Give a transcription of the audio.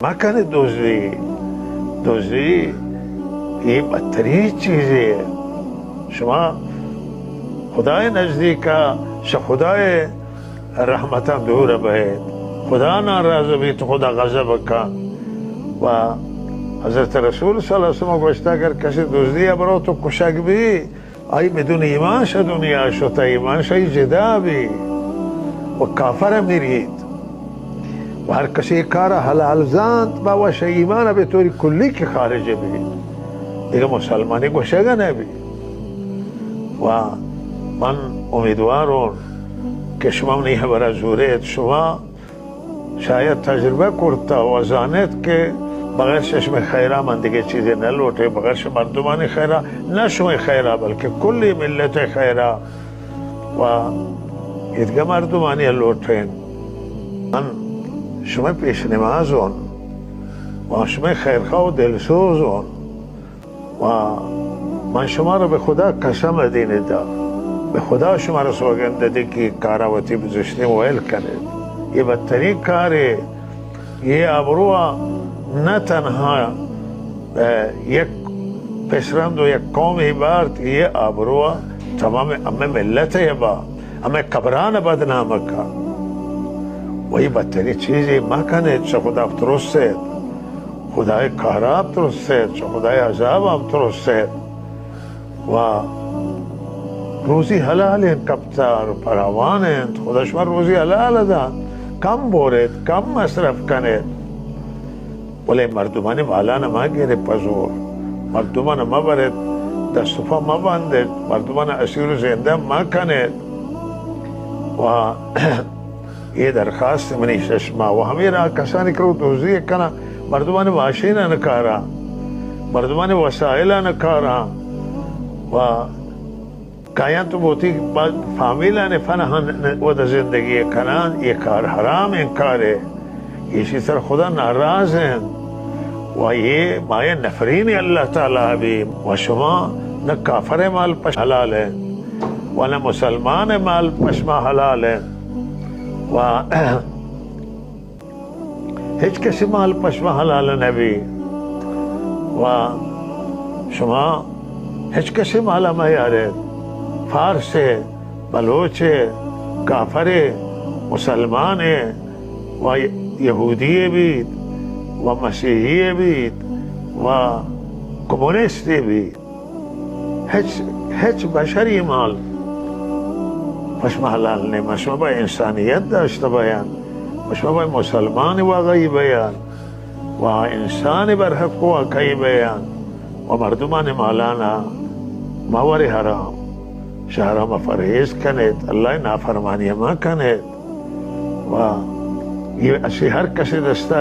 मकान दोज़ी दोज़ी ये बदतरीन चीज़ है। शुमा खुदाए नज़दीका खुदाए रहमता दूर बैत खुदा नाराज़ भी तो खुदा गज़ब का व हज़रत रसूल सल्लल्लाहु अलैहि वसल्लम गोश्ता कर कसी दोज़ी अबरो तो कुशक भी आई बिदुन ईमान शा दुनिया शुता ईमान शाही जिदा भी व काफर मिरीद व हर कसी कार हलाल जात बावा शा ईमान अब तोरी कुल्ली के खारिज भी दिगा मुसलमानी गोशेगा न भी व मन उम्मीदवारों के शुमा नहीं है बरा ज़ूरेत शुमा शायद तजुर्बा करता व जानेत के बगैर चश्म खैरा मंदी की चीज़ें न लौटे बगैर मर्दुमानी खैरा न शुमा खैरा बल्कि कुल्ली मिल्लत खैरा व इतगा मर्दुमानी लौटे मन शुमा पेश नमाज होन व शुमा खैर खाओ दिलसोज होन व मन शुमा रो खुदा कसम दीने दा खुदा शुमा रो सौगंध दी की कारावती बुजुश्नी मोबाइल करे ये बदतरीन कार है। ये आबरुआ न तनहा एक पेशरंद एक कौम ही बात ये आबरुआ तमाम अम्मे मिल्लत है बा अम्मे कबरान बदनाम का वही बदतरीन चीज़ है। मकाने खुदा तुरस से खुदाए कहराब तुरस से खुदाए अजाब अब तुरस से वाह रोज़ी हलाल है कब्तार परावान है खुदा शुमार रोज़ी हलाल दा कम बोरे कम मसरफ कने बोले मर्दुमाने वाला न मांगे पजोर मर्दुमान मा बरे दस्तुफा मा बांधे मर्दुमान असीर जिंदा मा कने वाह ये दरखास्त मनी शशमा वह मेरा कसानी करो दोज़ी कना मर्दुमाने वाशीना नकारा मर्दुमाने वसाइला नकारा वाह काया तो बहुत ही फामिला ने फनहन वो जिंदगी कनान ये कार हराम इनकार है इसी तरह खुदा नाराज है वह ये माया नफरीन अल्लाह ताला भी व शुमा न काफर माल पश हलाल है व न मुसलमान माल पशमा हलाल है व हिच किसी माल पशमा हलाल नबी व शुमा हिच किसी माला मैार है फारस है बलोच है काफर है मुसलमान है व यहूदी भी व मसीही भी व कम्युनिस्ट भी हिच बशरी माल मशमा हलाल ने मशमा इंसानियत दाश्त बयान मशमा मुसलमान वाकई बयान व इंसान बरहक वाकई बयान व मर्दुमान मालाना मावर हराम शहरा में फरहेज कनेत अल्लाह नाफरमानी मा कनेत वाह ये असी हर कसे दस्ता